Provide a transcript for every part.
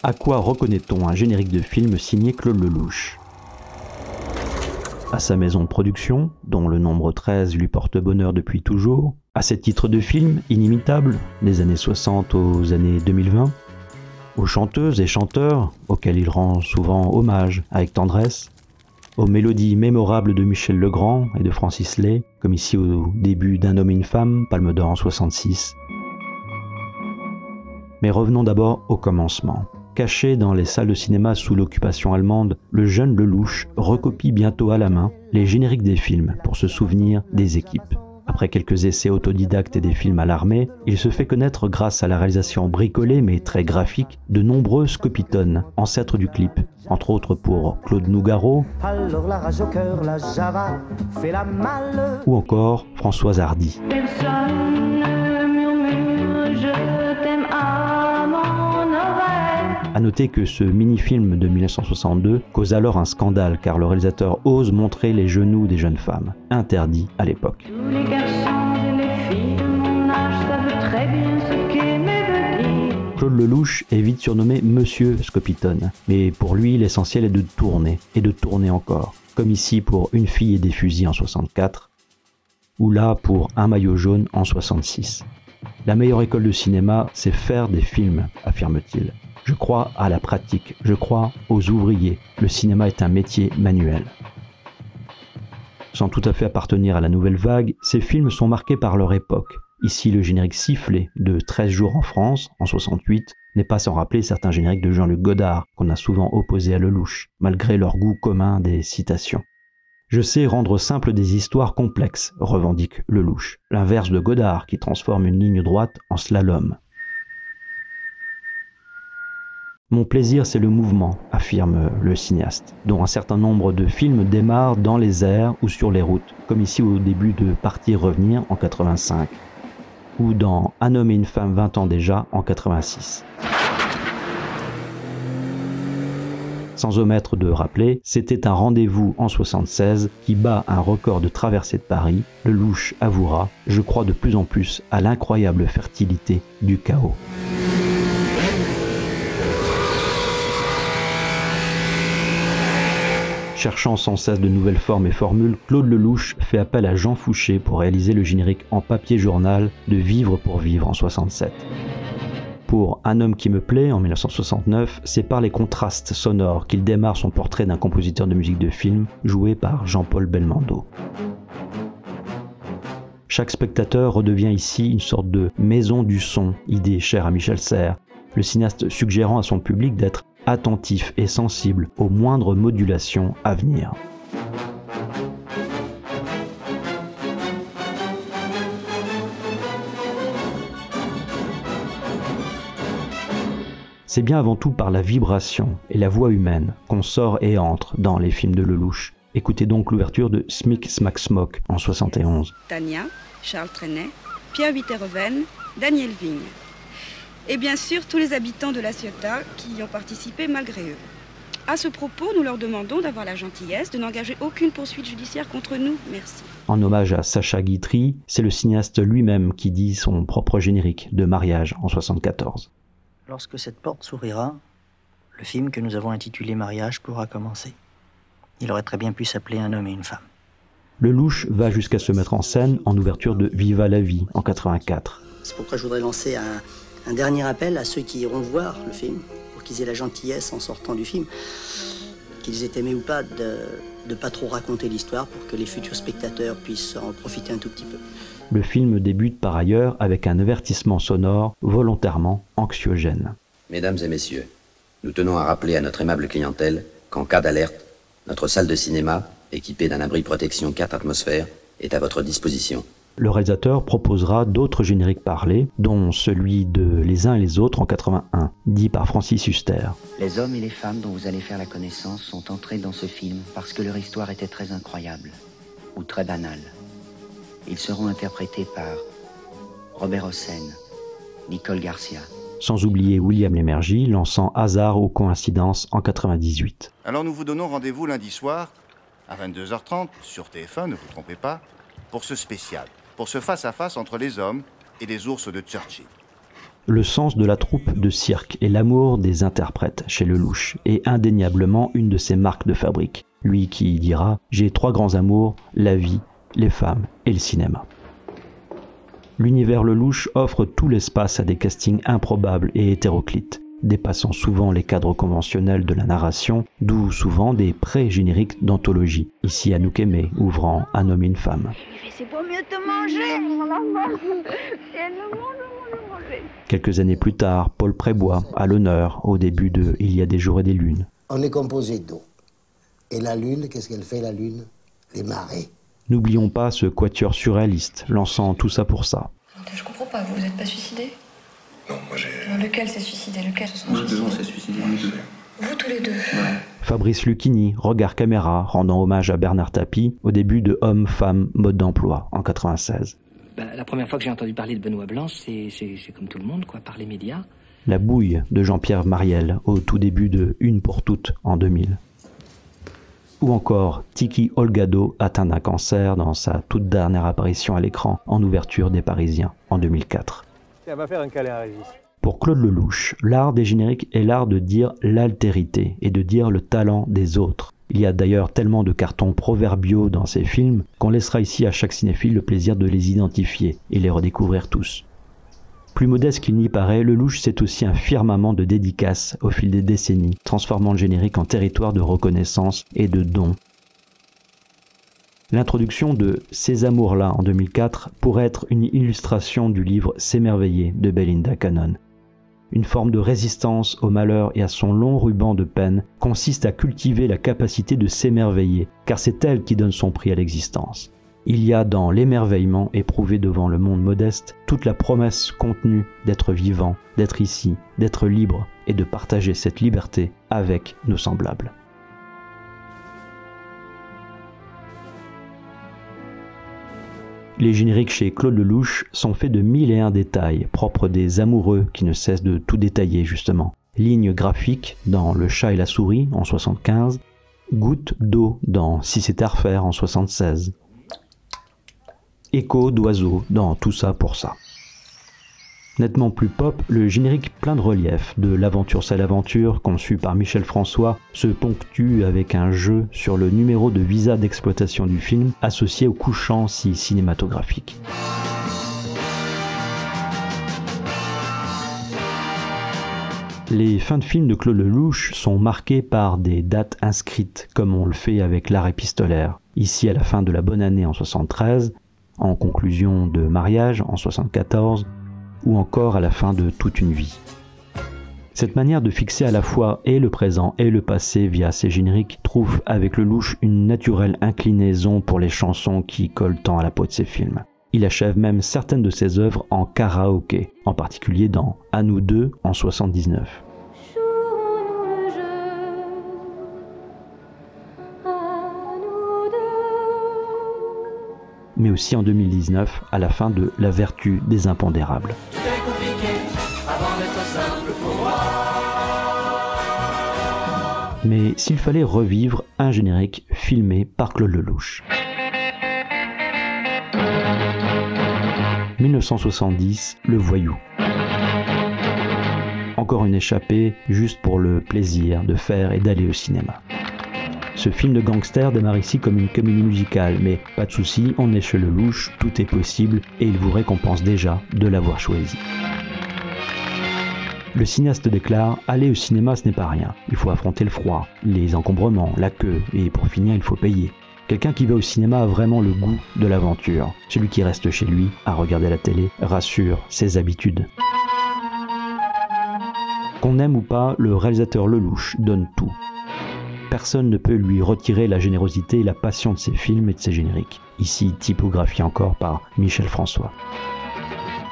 À quoi reconnaît-on un générique de film signé Claude Lelouch? À sa maison de production, dont le nombre 13 lui porte bonheur depuis toujours, à ses titres de films inimitables, des années 60 aux années 2020, aux chanteuses et chanteurs, auxquels il rend souvent hommage avec tendresse, aux mélodies mémorables de Michel Legrand et de Francis Lay, comme ici au début d'Un homme et une femme, Palme d'Or en 66. Mais revenons d'abord au commencement. Caché dans les salles de cinéma sous l'occupation allemande, le jeune Lelouch recopie bientôt à la main les génériques des films pour se souvenir des équipes. Après quelques essais autodidactes et des films à l'armée, il se fait connaître grâce à la réalisation bricolée mais très graphique de nombreux scopitones, ancêtres du clip, entre autres pour Claude Nougaro ou encore Françoise Hardy. A noter que ce mini-film de 1962 cause alors un scandale car le réalisateur ose montrer les genoux des jeunes femmes, interdit à l'époque. Claude Lelouch est vite surnommé Monsieur Scopitone, mais pour lui l'essentiel est de tourner, et de tourner encore, comme ici pour Une fille et des fusils en 64, ou là pour Un maillot jaune en 66. La meilleure école de cinéma, c'est faire des films, affirme-t-il. Je crois à la pratique, je crois aux ouvriers. Le cinéma est un métier manuel. Sans tout à fait appartenir à la nouvelle vague, ces films sont marqués par leur époque. Ici, le générique sifflé de 13 jours en France, en 68, n'est pas sans rappeler certains génériques de Jean-Luc Godard, qu'on a souvent opposés à Lelouch, malgré leur goût commun des citations. Je sais rendre simple des histoires complexes, revendique Lelouch, l'inverse de Godard qui transforme une ligne droite en slalom. Mon plaisir, c'est le mouvement, affirme le cinéaste, dont un certain nombre de films démarrent dans les airs ou sur les routes, comme ici au début de Partir revenir en 85, ou dans Un homme et une femme 20 ans déjà en 86. Sans omettre de rappeler, c'était un rendez-vous en 76 qui bat un record de traversée de Paris. Lelouch avouera, je crois de plus en plus à l'incroyable fertilité du chaos. Cherchant sans cesse de nouvelles formes et formules, Claude Lelouch fait appel à Jean Fouché pour réaliser le générique en papier journal de Vivre pour vivre en 67. Pour Un homme qui me plaît en 1969, c'est par les contrastes sonores qu'il démarre son portrait d'un compositeur de musique de film joué par Jean-Paul Belmondo. Chaque spectateur redevient ici une sorte de maison du son, idée chère à Michel Serres, le cinéaste suggérant à son public d'être attentif et sensible aux moindres modulations à venir. C'est bien avant tout par la vibration et la voix humaine qu'on sort et entre dans les films de Lelouch. Écoutez donc l'ouverture de Smic Smack Smock en 71. Tania, Charles Trenet, Pierre Witterhoven, Daniel Vigne. Et bien sûr, tous les habitants de La Ciotat qui y ont participé malgré eux. À ce propos, nous leur demandons d'avoir la gentillesse de n'engager aucune poursuite judiciaire contre nous. Merci. En hommage à Sacha Guitry, c'est le cinéaste lui-même qui dit son propre générique de Mariage en 74. Lorsque cette porte s'ouvrira, le film que nous avons intitulé Mariage pourra commencer. Il aurait très bien pu s'appeler Un homme et une femme. Lelouch va jusqu'à se mettre en scène en ouverture de Viva la vie en 84. C'est pourquoi je voudrais lancer un dernier appel à ceux qui iront voir le film, pour qu'ils aient la gentillesse en sortant du film, qu'ils aient aimé ou pas, de ne pas trop raconter l'histoire pour que les futurs spectateurs puissent en profiter un tout petit peu. Le film débute par ailleurs avec un avertissement sonore volontairement anxiogène. Mesdames et messieurs, nous tenons à rappeler à notre aimable clientèle qu'en cas d'alerte, notre salle de cinéma, équipée d'un abri protection 4 atmosphères, est à votre disposition. Le réalisateur proposera d'autres génériques parlés, dont celui de Les uns et les autres en 81, dit par Francis Huster. Les hommes et les femmes dont vous allez faire la connaissance sont entrés dans ce film parce que leur histoire était très incroyable, ou très banale. Ils seront interprétés par Robert Hossein, Nicole Garcia. Sans oublier William Lémergie, lançant Hasard ou coïncidence en 98. Alors nous vous donnons rendez-vous lundi soir, à 22h30, sur TF1, ne vous trompez pas, pour ce spécial, pour ce face-à-face entre les hommes et les ours de Churchill. Le sens de la troupe de cirque et l'amour des interprètes chez Lelouch est indéniablement une de ses marques de fabrique. Lui qui dira « J'ai 3 grands amours, la vie, les femmes et le cinéma ». L'univers Lelouch offre tout l'espace à des castings improbables et hétéroclites, dépassant souvent les cadres conventionnels de la narration, d'où souvent des pré-génériques d'anthologie. Ici Anouk Aimée, ouvrant Un homme et une femme. C'est pour mieux te manger. Quelques années plus tard, Paul Prébois, à l'honneur, au début de Il y a des jours et des lunes. On est composé d'eau. Et la lune, qu'est-ce qu'elle fait la lune? Les marées. N'oublions pas ce quatuor surréaliste, lançant tout ça pour ça. Je comprends pas, vous êtes pas suicidé? Non, moi j'ai... Lequel s'est suicidé? Lequel se sont Nous suicidés? deux, on s'est suicidés, nous deux. Vous tous les deux? Ouais. Fabrice Lucchini, regard caméra, rendant hommage à Bernard Tapie au début de Homme, Femme, Mode d'emploi en 96. La première fois que j'ai entendu parler de Benoît Blanc, c'est comme tout le monde, quoi, par les médias. La bouille de Jean-Pierre Mariel au tout début de Une pour toutes en 2000. Ou encore Tiki Olgado, atteint d'un cancer dans sa toute dernière apparition à l'écran en ouverture des Parisiens en 2004. Tiens, va faire un câlin à Régis. Pour Claude Lelouch, l'art des génériques est l'art de dire l'altérité et de dire le talent des autres. Il y a d'ailleurs tellement de cartons proverbiaux dans ces films qu'on laissera ici à chaque cinéphile le plaisir de les identifier et les redécouvrir tous. Plus modeste qu'il n'y paraît, Lelouch c'est aussi un firmament de dédicaces au fil des décennies, transformant le générique en territoire de reconnaissance et de don. L'introduction de Ces amours-là en 2004 pourrait être une illustration du livre S'émerveiller de Belinda Cannon. Une forme de résistance au malheur et à son long ruban de peine consiste à cultiver la capacité de s'émerveiller, car c'est elle qui donne son prix à l'existence. Il y a dans l'émerveillement éprouvé devant le monde modeste toute la promesse contenue d'être vivant, d'être ici, d'être libre et de partager cette liberté avec nos semblables. Les génériques chez Claude Lelouch sont faits de 1001 détails, propres des amoureux qui ne cessent de tout détailler justement. Lignes graphiques dans Le chat et la souris en 75, gouttes d'eau dans Si c'était à refaire en 76, écho d'oiseaux dans Tout ça pour ça. Nettement plus pop, le générique plein de relief de L'aventure c'est l'aventure, conçu par Michel François, se ponctue avec un jeu sur le numéro de visa d'exploitation du film, associé au couchant si cinématographique. Les fins de films de Claude Lelouch sont marquées par des dates inscrites, comme on le fait avec L'art épistolaire. Ici à la fin de La bonne année en 73, en conclusion de Mariage en 74, ou encore à la fin de Toute une vie. Cette manière de fixer à la fois et le présent et le passé via ces génériques trouve avec Lelouch une naturelle inclinaison pour les chansons qui collent tant à la peau de ses films. Il achève même certaines de ses œuvres en karaoké, en particulier dans À nous deux en 79. Mais aussi en 2019, à la fin de La vertu des impondérables. Mais s'il fallait revivre un générique filmé par Claude Lelouch. 1970, Le Voyou. Encore une échappée, juste pour le plaisir de faire et d'aller au cinéma. Ce film de gangster démarre ici comme une comédie musicale, mais pas de souci, on est chez Lelouch, tout est possible et il vous récompense déjà de l'avoir choisi. Le cinéaste déclare « Aller au cinéma ce n'est pas rien, il faut affronter le froid, les encombrements, la queue et pour finir il faut payer ». Quelqu'un qui va au cinéma a vraiment le goût de l'aventure. Celui qui reste chez lui à regarder la télé rassure ses habitudes. Qu'on aime ou pas, le réalisateur Lelouch donne tout. Personne ne peut lui retirer la générosité et la passion de ses films et de ses génériques. Ici, typographié encore par Michel François.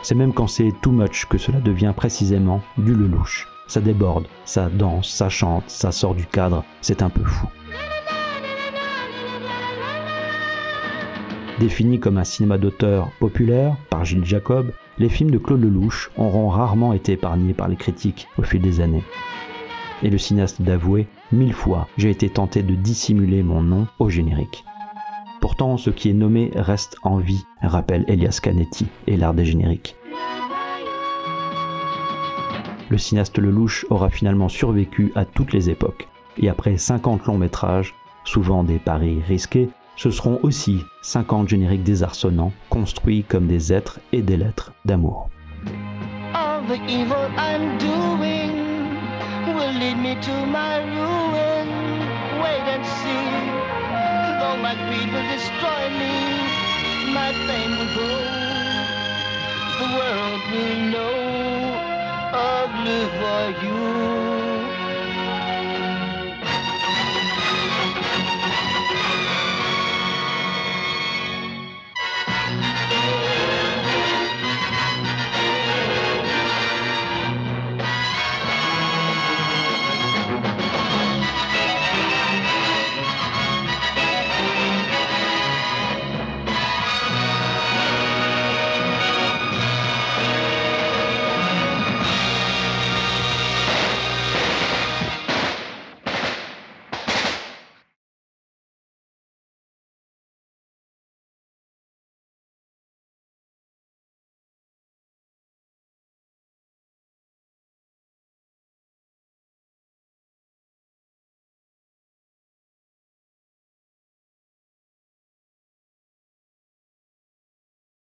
C'est même quand c'est too much que cela devient précisément du Lelouch. Ça déborde, ça danse, ça chante, ça sort du cadre, c'est un peu fou. Définis comme un cinéma d'auteur populaire par Gilles Jacob, les films de Claude Lelouch auront rarement été épargnés par les critiques au fil des années. Et le cinéaste d'avouer, 1000 fois, j'ai été tenté de dissimuler mon nom au générique. Pourtant, ce qui est nommé reste en vie, rappelle Elias Canetti et l'art des génériques. le cinéaste Lelouch aura finalement survécu à toutes les époques. Et après 50 longs métrages, souvent des paris risqués, ce seront aussi 50 génériques désarçonnants, construits comme des êtres et des lettres d'amour. All the evil I'm doing will lead me to my ruin. Wait and see. Though my greed will destroy me, my fame will grow. The world will know of live for you.